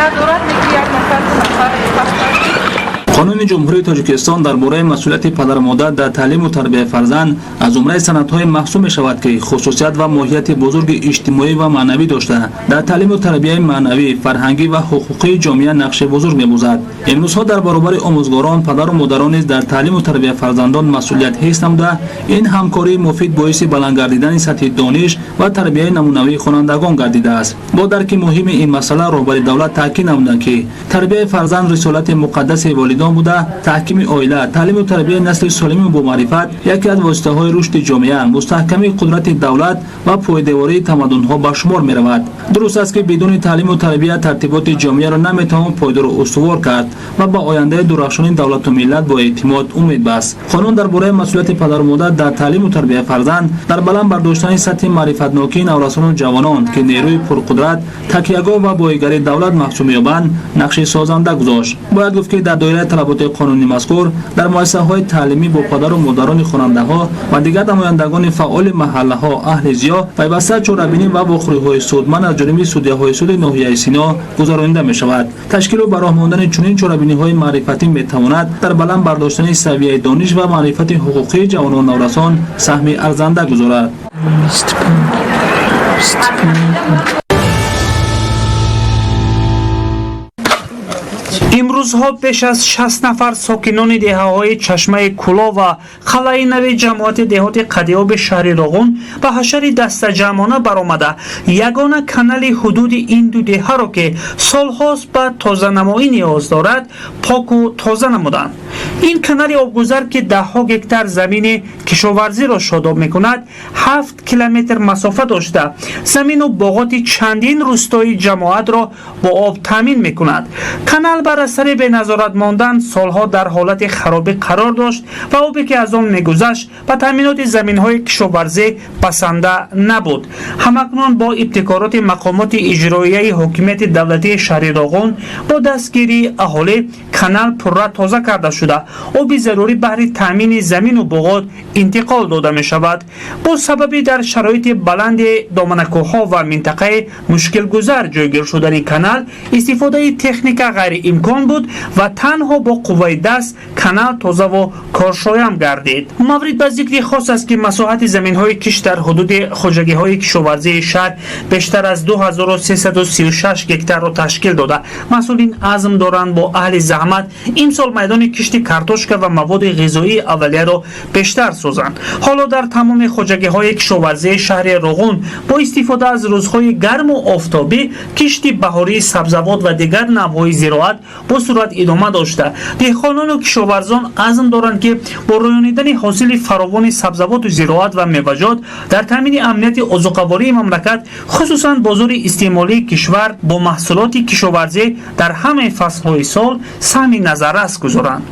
ندارد که یک نفر دو نفر قانون جمهوری تاجیکستان درباره مسئولیت پدر و مادر در تعلیم و تربیت فرزند از جمله سندهای محسوب می شود که خصوصیت و ماهیت بزرگ اجتماعی و معنوی داشته در تعلیم و تربیت معنوی، فرهنگی و حقوقی جامعه نقش بزرگ می‌بازد. امروزها در برابر آموزگاران، پدر و مادران نیز در تعلیم و تربیت فرزندان مسئولیت حس نموده، این همکاری مفید باعث بلند گردیدن سطح دانش و تربیت نمونه‌ای خوانندگان گردیده است. با درک مهم این مسئله رهبر دولت تاکید نموده که تربیت فرزند رسالت مقدس والدین بوده، تحکیم عائله، تعلیم و تربیت نسل سالم با معرفت یکی از واسطه‌های رشد جامعه، مستحکمی قدرت دولت و پایداری تمدن‌ها به شمار می‌رود. درست است که بدون تعلیم و تربیت ترتیبات جامعه را نمی‌توان پایدار و استوار کرد و با آینده درخشان دولت و ملت با اعتماد امید بست. قانون درباره مسئولیت پدر و مادر در تعلیم و تربیت فرزند در بلند برداشتن سطح معرفت‌ناکی نوجوانان و جوانان که نیروی پرقدرت، تکیه‌گاه و بایگری دولت محسوب می‌یابند، نقش سازنده گذاشت. باید گفت که در دایره طلبات قانونی مذکور در مؤسسه‌های تعلیمی با پدر و مادران خواننده‌ها و دیگر نمایندگان فعال محله‌ها اهل زیا پیوسته چاره‌بینی و واخوری‌های سودمند از جانب سودیه‌های سود ناحیه سینا گذرانیده می‌شود. تشکیل و براه ماندن چنین چاره‌بینی‌های معرفتی می‌تواند در بلند برداشتن سویه دانش و معرفت حقوقی جوانان نورسان سهم ارزنده گذارد. امروزها بیش از 60 نفر ساکنان دهه‌های چشمه کولا و خلای نوی جماعت دهات قدیاب شهر راغون به حشر دستجمعانه برآمده یگانه کانال حدود این دو دهه را که سالهاست به تازه نمایی نیاز دارد پاک و تازه نمودند. این کانال آبگذر که ده‌ها گکتار زمین کشاورزی را شاداب می‌کند 7 کیلومتر مسافت داشته زمین و باغات چندین روستای جماعت را با آب تامین می‌کند. کانال بر اثر به نظارت ماندن سالها در حالت خرابی قرار داشت و آبی که از آن می‌گذشت به تامینات زمین‌های کشاورزی بسنده نبود. همکنون با ابتکارات مقامات اجرایی حکومت دولتی شهر راغون با دستگیری اهالی کانال پرره تازه کرده شده آب ضروری برای تامین زمین و باغات انتقال داده می شود. با سبب در شرایط بلند دامنه‌کوه‌ها و منطقه مشکل گذار جایگیر شدن کانال استفاده تکنیک غیر امکان بود و تنها با قوه دست کانال تازه و کارشایم گردید. مورد به ذکر خاص است که مساحت زمین‌های کش در حدود خواجگی‌های کشاورزی شهر بیشتر از 2336 گکتار را تشکیل داده. مسئولین عزم دارند با اهل زحمت امسال میدان کشت کارتوشکا و مواد غذایی اولیه را بیشتر سازند. حالا در تمام خواجگی‌های کشاورزی شهر راغون با استفاده از روزهای گرم و آفتابی کشت بهاری سبزیجات و دیگر نوع‌های زراعت با صورت ادامه داشته. دهقانان و کشاورزان عزم دارند که با رویانیدن حاصل فراوان سبزیجات و زراعت و میوه‌جات در تامین امنیت عضوگواری مملکت خصوصا بازار استعمالی کشور با محصولات کشاورزی در همه فصل‌های سال سهم نظررس گذارند.